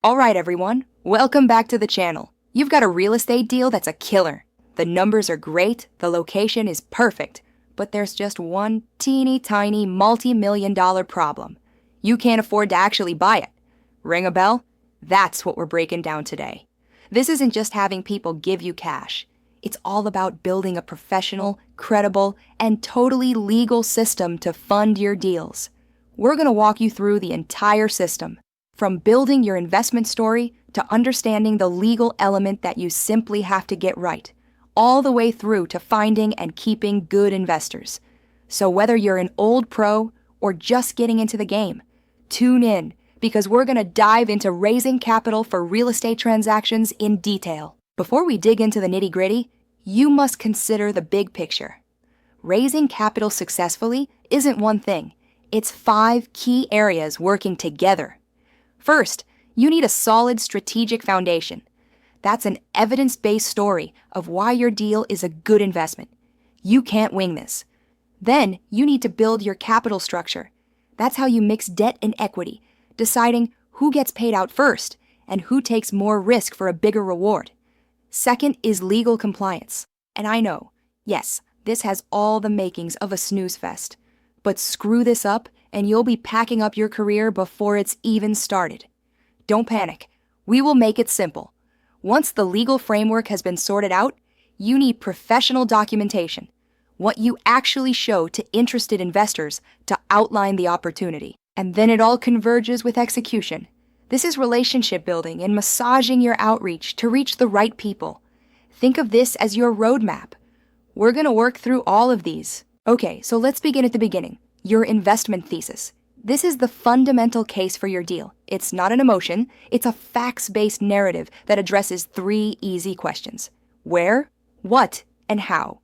Alright everyone, welcome back to the channel. You've got a real estate deal that's a killer. The numbers are great, the location is perfect, but there's just one teeny tiny multi-million dollar problem. You can't afford to actually buy it. Ring a bell? That's what we're breaking down today. This isn't just having people give you cash. It's all about building a professional, credible, and totally legal system to fund your deals. We're going to walk you through the entire system, from building your investment story to understanding the legal element that you simply have to get right, all the way through to finding and keeping good investors. So whether you're an old pro or just getting into the game, tune in because we're going to dive into raising capital for real estate transactions in detail. Before we dig into the nitty-gritty, you must consider the big picture. Raising capital successfully isn't one thing. It's 5 key areas working together. First, you need a solid strategic foundation. That's an evidence-based story of why your deal is a good investment. You can't wing this. Then, you need to build your capital structure. That's how you mix debt and equity, deciding who gets paid out first and who takes more risk for a bigger reward. Second is legal compliance. And I know, yes, this has all the makings of a snooze fest. But screw this up and you'll be packing up your career before it's even started. Don't panic. We will make it simple. Once the legal framework has been sorted out, you need professional documentation, what you actually show to interested investors to outline the opportunity. And then it all converges with execution. This is relationship building and massaging your outreach to reach the right people. Think of this as your roadmap. We're going to work through all of these. Okay, so let's begin at the beginning. Your investment thesis. This is the fundamental case for your deal. It's not an emotion, it's a facts-based narrative that addresses 3 easy questions. Where, what, and how.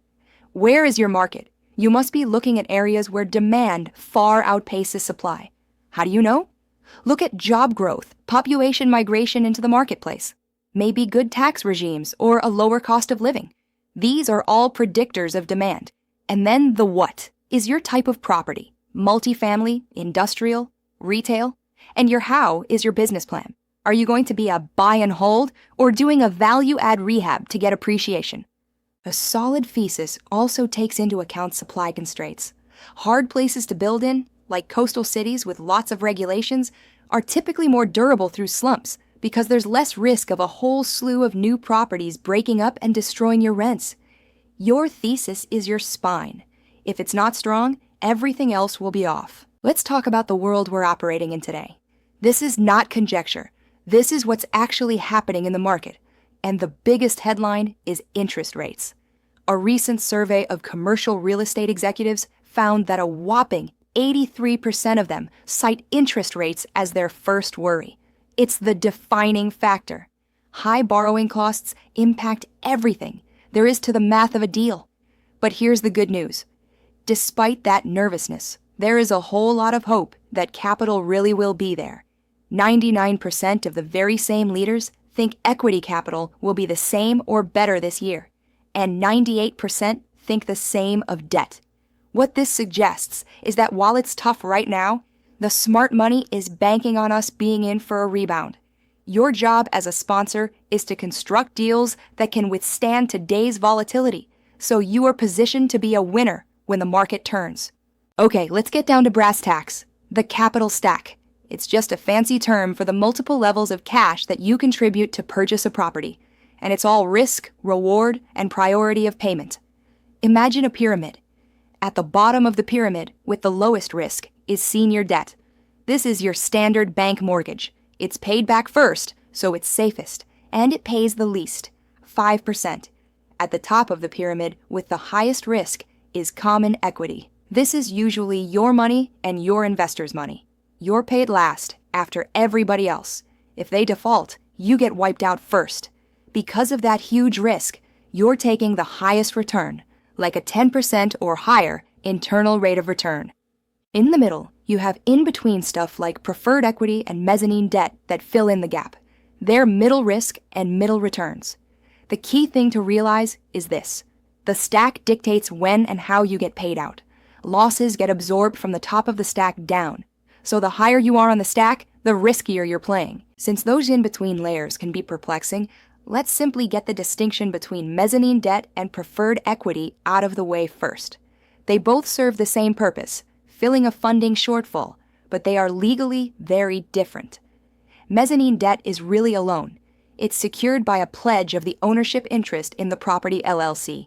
Where is your market? You must be looking at areas where demand far outpaces supply. How do you know? Look at job growth, population migration into the marketplace, maybe good tax regimes or a lower cost of living. These are all predictors of demand. And then the what is your type of property, multifamily, industrial, retail, and your how is your business plan. Are you going to be a buy and hold or doing a value add rehab to get appreciation? A solid thesis also takes into account supply constraints. Hard places to build in, like coastal cities with lots of regulations, are typically more durable through slumps because there's less risk of a whole slew of new properties breaking up and destroying your rents. Your thesis is your spine. If it's not strong, everything else will be off. Let's talk about the world we're operating in today. This is not conjecture. This is what's actually happening in the market. And the biggest headline is interest rates. A recent survey of commercial real estate executives found that a whopping 83% of them cite interest rates as their first worry. It's the defining factor. High borrowing costs impact everything there is to the math of a deal. But here's the good news. Despite that nervousness, there is a whole lot of hope that capital really will be there. 99% of the very same leaders think equity capital will be the same or better this year, and 98% think the same of debt. What this suggests is that while it's tough right now, the smart money is banking on us being in for a rebound. Your job as a sponsor is to construct deals that can withstand today's volatility, so you are positioned to be a winner when the market turns. Okay, let's get down to brass tacks. The capital stack. It's just a fancy term for the multiple levels of cash that you contribute to purchase a property, and it's all risk, reward, and priority of payment. Imagine a pyramid. At the bottom of the pyramid, with the lowest risk, is senior debt. This is your standard bank mortgage. It's paid back first, so it's safest, and it pays the least, 5%. At the top of the pyramid, with the highest risk, is common equity. This is usually your money and your investor's money. You're paid last, after everybody else. If they default, you get wiped out first. Because of that huge risk, you're taking the highest return, like a 10% or higher internal rate of return. In the middle, you have in-between stuff like preferred equity and mezzanine debt that fill in the gap. They're middle risk and middle returns. The key thing to realize is this. The stack dictates when and how you get paid out. Losses get absorbed from the top of the stack down. So the higher you are on the stack, the riskier you're playing. Since those in-between layers can be perplexing, let's simply get the distinction between mezzanine debt and preferred equity out of the way first. They both serve the same purpose, filling a funding shortfall, but they are legally very different. Mezzanine debt is really a loan. It's secured by a pledge of the ownership interest in the property LLC.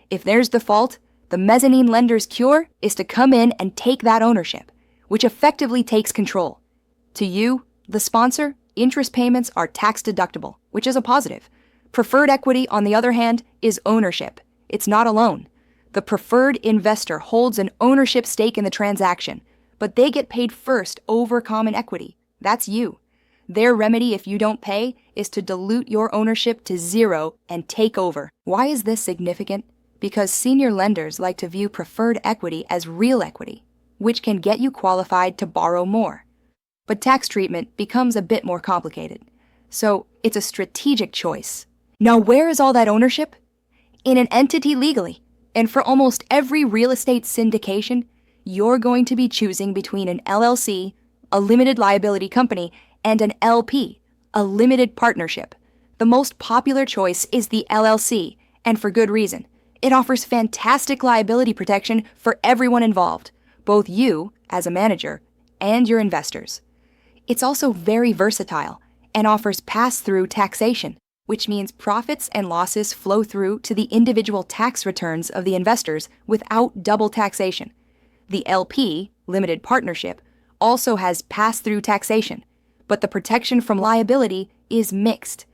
If there's default, the mezzanine lender's cure is to come in and take that ownership, which effectively takes control. To you, the sponsor, interest payments are tax deductible, which is a positive. Preferred equity, on the other hand, is ownership. It's not a loan. The preferred investor holds an ownership stake in the transaction, but they get paid first over common equity. That's you. Their remedy if you don't pay is to dilute your ownership to zero and take over. Why is this significant? Because senior lenders like to view preferred equity as real equity, which can get you qualified to borrow more. But tax treatment becomes a bit more complicated. So it's a strategic choice. Now, where is all that ownership? In an entity legally. And for almost every real estate syndication, you're going to be choosing between an LLC, a limited liability company, and an LP, a limited partnership. The most popular choice is the LLC, and for good reason. It offers fantastic liability protection for everyone involved, both you, as a manager, and your investors. It's also very versatile and offers pass-through taxation, which means profits and losses flow through to the individual tax returns of the investors without double taxation. The LP, limited partnership, also has pass-through taxation, but the protection from liability is mixed.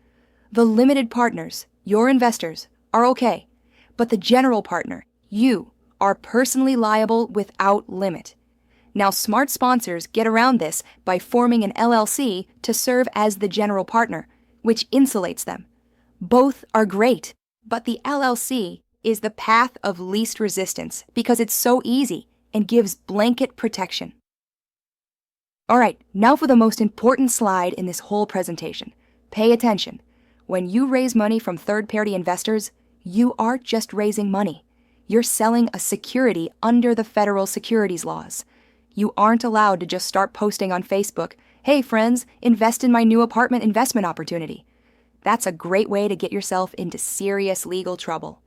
The limited partners, your investors, are okay, but the general partner, you, are personally liable without limit. Now, smart sponsors get around this by forming an LLC to serve as the general partner, which insulates them. Both are great, but the LLC is the path of least resistance because it's so easy and gives blanket protection. All right, now for the most important slide in this whole presentation. Pay attention. When you raise money from third-party investors, you aren't just raising money. You're selling a security under the federal securities laws. You aren't allowed to just start posting on Facebook, "Hey friends, invest in my new apartment investment opportunity." That's a great way to get yourself into serious legal trouble.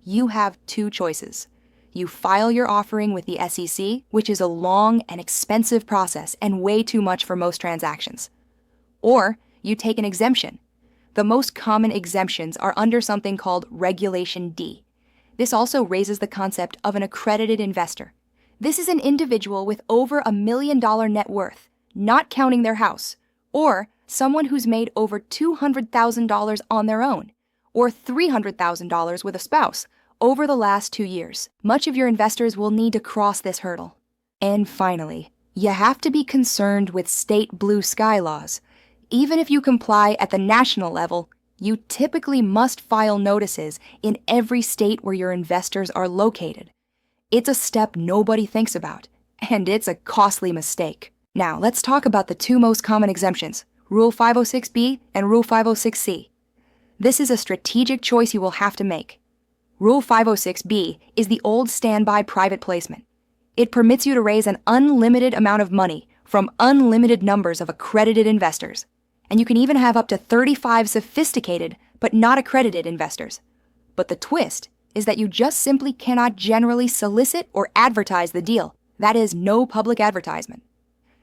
You have two choices. You file your offering with the SEC, which is a long and expensive process and way too much for most transactions. Or you take an exemption. The most common exemptions are under something called Regulation D. This also raises the concept of an accredited investor. This is an individual with over $1 million net worth, not counting their house, or someone who's made over $200,000 on their own, or $300,000 with a spouse over the last 2 years. Much of your investors will need to cross this hurdle. And finally, you have to be concerned with state blue sky laws. Even if you comply at the national level, you typically must file notices in every state where your investors are located. It's a step nobody thinks about, and it's a costly mistake. Now, let's talk about the two most common exemptions, Rule 506B and Rule 506C. This is a strategic choice you will have to make. Rule 506B is the old standby private placement. It permits you to raise an unlimited amount of money from unlimited numbers of accredited investors, and you can even have up to 35 sophisticated but not accredited investors. But the twist is that you just simply cannot generally solicit or advertise the deal. That is, no public advertisement.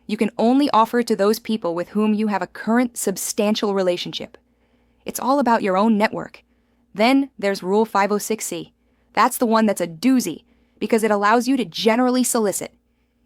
You can only offer it to those people with whom you have a current substantial relationship. It's all about your own network. Then there's Rule 506C. That's the one that's a doozy because it allows you to generally solicit.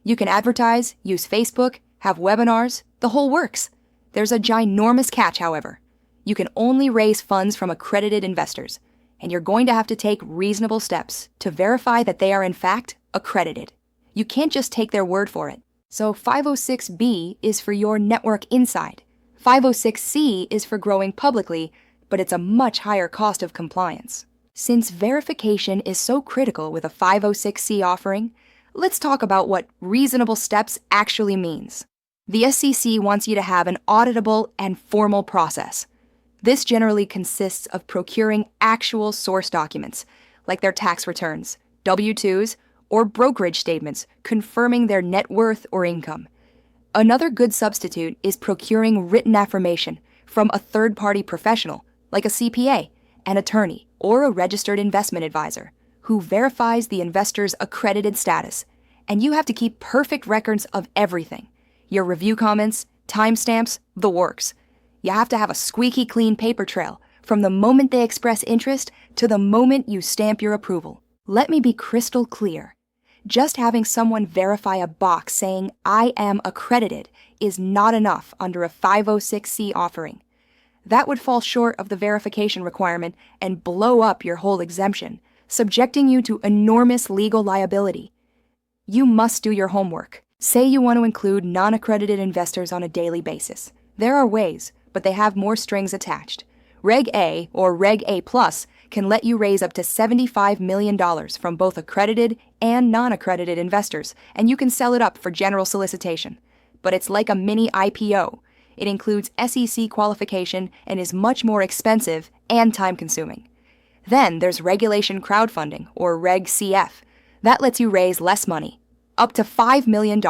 You can advertise, use Facebook, have webinars, the whole works. There's a ginormous catch, however. You can only raise funds from accredited investors, and you're going to have to take reasonable steps to verify that they are in fact accredited. You can't just take their word for it. So 506B is for your network inside. 506C is for growing publicly, but it's a much higher cost of compliance. Since verification is so critical with a 506C offering, let's talk about what reasonable steps actually means. The SEC wants you to have an auditable and formal process. This generally consists of procuring actual source documents, like their tax returns, W-2s, or brokerage statements confirming their net worth or income. Another good substitute is procuring written affirmation from a third-party professional, like a CPA, an attorney, or a registered investment advisor, who verifies the investor's accredited status. And you have to keep perfect records of everything. Your review comments, timestamps, the works. You have to have a squeaky clean paper trail from the moment they express interest to the moment you stamp your approval. Let me be crystal clear. Just having someone verify a box saying, "I am accredited," is not enough under a 506c offering. That would fall short of the verification requirement and blow up your whole exemption, subjecting you to enormous legal liability. You must do your homework. Say you want to include non-accredited investors on a daily basis. There are ways, but they have more strings attached. Reg A, or Reg A+, can let you raise up to $75 million from both accredited and non-accredited investors, and you can sell it up for general solicitation. But it's like a mini IPO. It includes SEC qualification and is much more expensive and time-consuming. Then there's regulation crowdfunding, or Reg CF. That lets you raise less money, up to $5 million,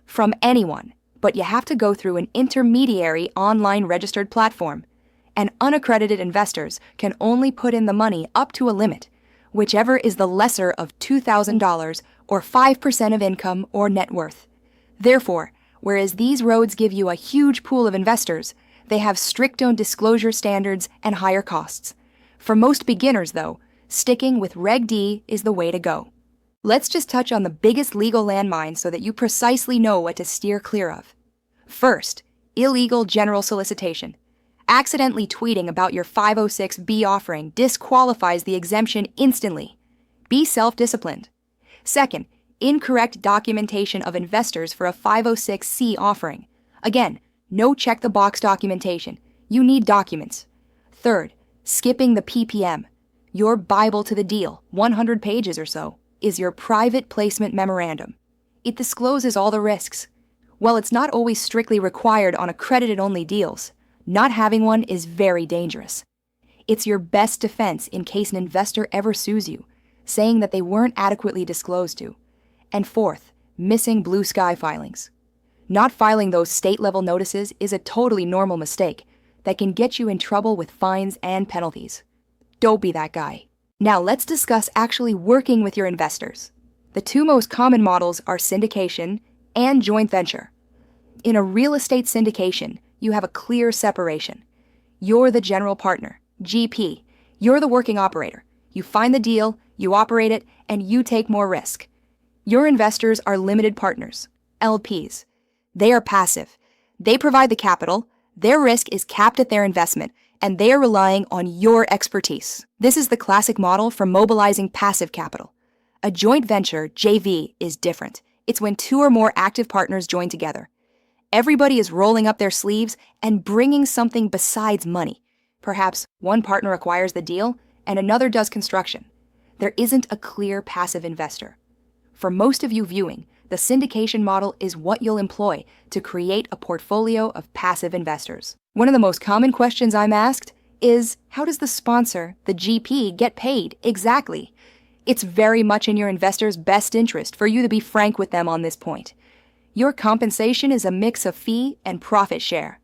from anyone, but you have to go through an intermediary online registered platform. And unaccredited investors can only put in the money up to a limit, whichever is the lesser of $2,000 or 5% of income or net worth. Therefore, whereas these roads give you a huge pool of investors, they have strict disclosure standards and higher costs. For most beginners, though, sticking with Reg D is the way to go. Let's just touch on the biggest legal landmines so that you precisely know what to steer clear of. First, illegal general solicitation. Accidentally tweeting about your 506B offering disqualifies the exemption instantly. Be self-disciplined. Second, incorrect documentation of investors for a 506C offering. Again, no check-the-box documentation. You need documents. Third, skipping the PPM. Your Bible to the deal, 100 pages or so, is your private placement memorandum. It discloses all the risks. While it's not always strictly required on accredited-only deals, not having one is very dangerous. It's your best defense in case an investor ever sues you, saying that they weren't adequately disclosed to. And fourth, missing blue sky filings. Not filing those state-level notices is a totally normal mistake that can get you in trouble with fines and penalties. Don't be that guy. Now let's discuss actually working with your investors. The two most common models are syndication and joint venture. In a real estate syndication, you have a clear separation. You're the general partner, GP. You're the working operator. You find the deal, you operate it, and you take more risk. Your investors are limited partners, LPs. They are passive. They provide the capital, their risk is capped at their investment, and they are relying on your expertise. This is the classic model for mobilizing passive capital. A joint venture, JV, is different. It's when two or more active partners join together. Everybody is rolling up their sleeves and bringing something besides money. Perhaps one partner acquires the deal and another does construction. There isn't a clear passive investor. For most of you viewing, the syndication model is what you'll employ to create a portfolio of passive investors. One of the most common questions I'm asked is, how does the sponsor, the GP, get paid exactly? It's very much in your investor's best interest for you to be frank with them on this point. Your compensation is a mix of fee and profit share.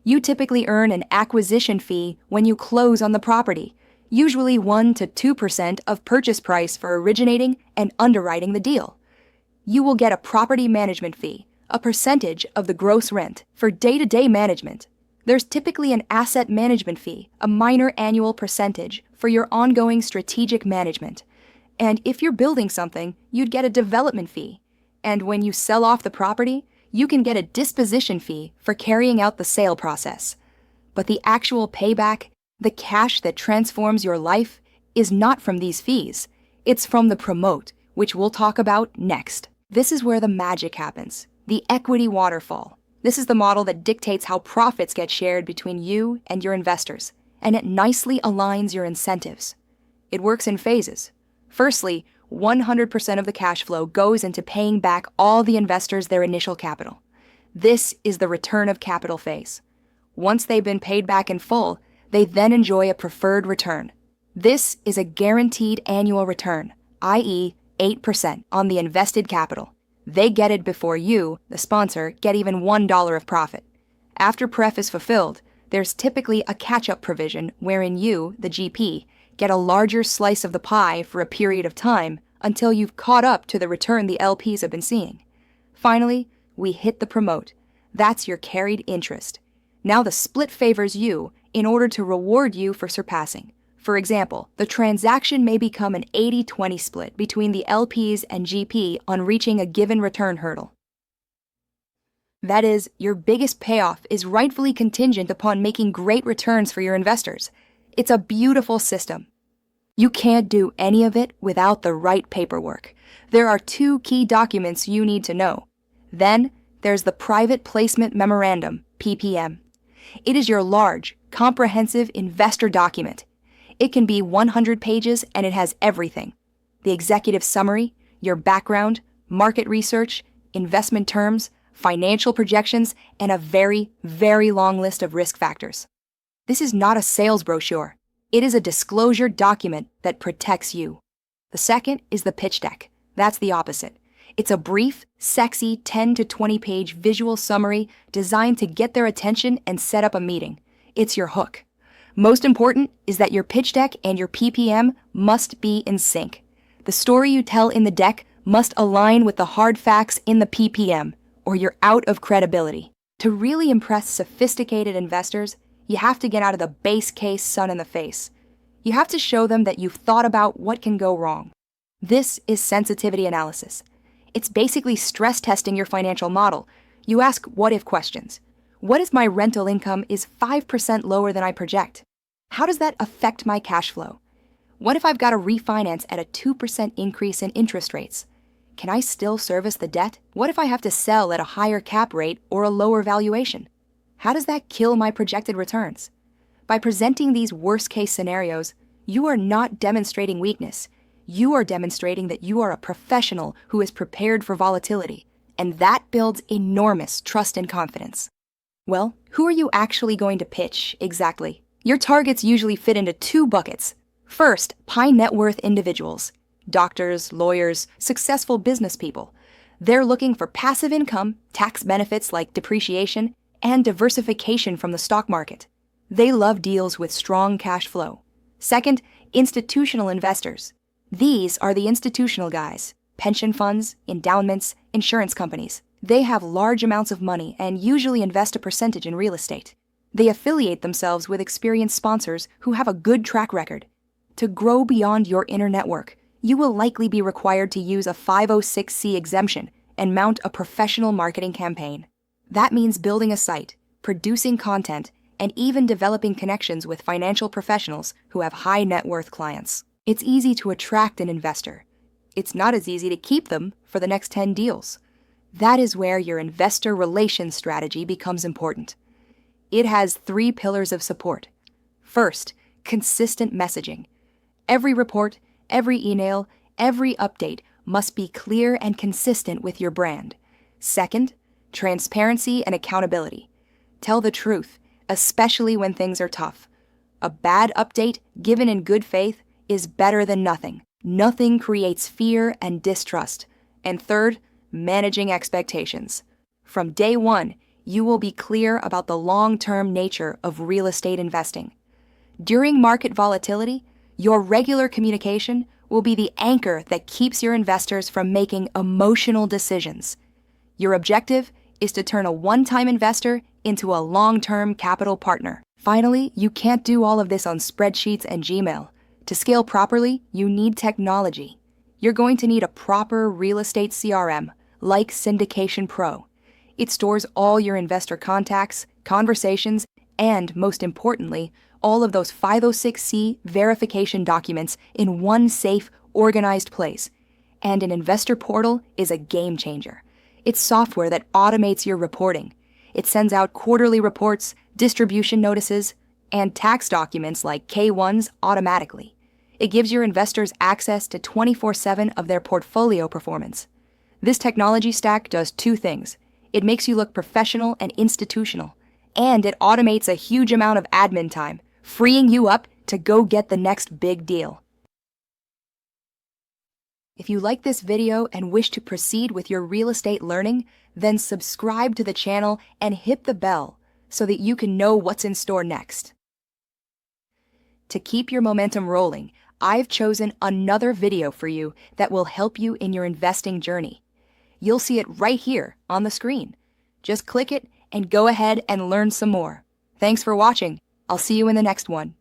You typically earn an acquisition fee when you close on the property, usually 1 to 2% of purchase price for originating and underwriting the deal. You will get a property management fee, a percentage of the gross rent, for day-to-day management. There's typically an asset management fee, a minor annual percentage for your ongoing strategic management. And if you're building something, you'd get a development fee. And when you sell off the property, you can get a disposition fee for carrying out the sale process. But the actual payback, the cash that transforms your life, is not from these fees. It's from the promote, which we'll talk about next. This is where the magic happens, the equity waterfall. This is the model that dictates how profits get shared between you and your investors, and it nicely aligns your incentives. It works in phases. Firstly, 100% of the cash flow goes into paying back all the investors their initial capital. This is the return of capital phase. Once they've been paid back in full, they then enjoy a preferred return. This is a guaranteed annual return, i.e., 8% on the invested capital. They get it before you, the sponsor, get even $1 of profit. After pref is fulfilled, there's typically a catch-up provision wherein you, the GP, get a larger slice of the pie for a period of time until you've caught up to the return the LPs have been seeing. Finally, we hit the promote. That's your carried interest. Now the split favors you in order to reward you for surpassing. For example, the transaction may become an 80-20 split between the LPs and GP on reaching a given return hurdle. That is, your biggest payoff is rightfully contingent upon making great returns for your investors. It's a beautiful system. You can't do any of it without the right paperwork. There are 2 key documents you need to know. Then, there's the Private Placement Memorandum, PPM. It is your large, comprehensive investor document. It can be 100 pages and it has everything: the executive summary, your background, market research, investment terms, financial projections, and a very, very long list of risk factors. This is not a sales brochure. It is a disclosure document that protects you. The second is the pitch deck. That's the opposite. It's a brief, sexy 10 to 20 page visual summary designed to get their attention and set up a meeting. It's your hook. Most important is that your pitch deck and your PPM must be in sync. The story you tell in the deck must align with the hard facts in the PPM, or you're out of credibility. To really impress sophisticated investors, you have to get out of the base case sun in the face. You have to show them that you've thought about what can go wrong. This is sensitivity analysis. It's basically stress testing your financial model. You ask what-if questions. What if my rental income is 5% lower than I project? How does that affect my cash flow? What if I've got to refinance at a 2% increase in interest rates? Can I still service the debt? What if I have to sell at a higher cap rate or a lower valuation? How does that kill my projected returns? By presenting these worst-case scenarios, you are not demonstrating weakness. You are demonstrating that you are a professional who is prepared for volatility, and that builds enormous trust and confidence. Well, who are you actually going to pitch exactly? Your targets usually fit into 2 buckets. First, high net worth individuals. Doctors, lawyers, successful business people. They're looking for passive income, tax benefits like depreciation, and diversification from the stock market. They love deals with strong cash flow. Second, institutional investors. These are the institutional guys: pension funds, endowments, insurance companies. They have large amounts of money and usually invest a percentage in real estate. They affiliate themselves with experienced sponsors who have a good track record. To grow beyond your inner network, you will likely be required to use a 506c exemption and mount a professional marketing campaign. That means building a site, producing content, and even developing connections with financial professionals who have high net worth clients. It's easy to attract an investor. It's not as easy to keep them for the next 10 deals. That is where your investor relations strategy becomes important. It has 3 pillars of support. First, consistent messaging. Every report, every email, every update must be clear and consistent with your brand. Second, transparency and accountability. Tell the truth, especially when things are tough. A bad update given in good faith is better than nothing. Nothing creates fear and distrust. And third, managing expectations. From day one, you will be clear about the long-term nature of real estate investing. During market volatility, your regular communication will be the anchor that keeps your investors from making emotional decisions. Your objective is to turn a one-time investor into a long-term capital partner. Finally, you can't do all of this on spreadsheets and Gmail. To scale properly, you need technology. You're going to need a proper real estate CRM, like Syndication Pro. It stores all your investor contacts, conversations, and, most importantly, all of those 506c verification documents in one safe, organized place. And an investor portal is a game changer. It's software that automates your reporting. It sends out quarterly reports, distribution notices, and tax documents like K-1s automatically. It gives your investors access to 24/7 of their portfolio performance. This technology stack does 2 things. It makes you look professional and institutional, and it automates a huge amount of admin time, freeing you up to go get the next big deal. If you like this video and wish to proceed with your real estate learning, then subscribe to the channel and hit the bell so that you can know what's in store next. To keep your momentum rolling, I've chosen another video for you that will help you in your investing journey. You'll see it right here on the screen. Just click it and go ahead and learn some more. Thanks for watching. I'll see you in the next one.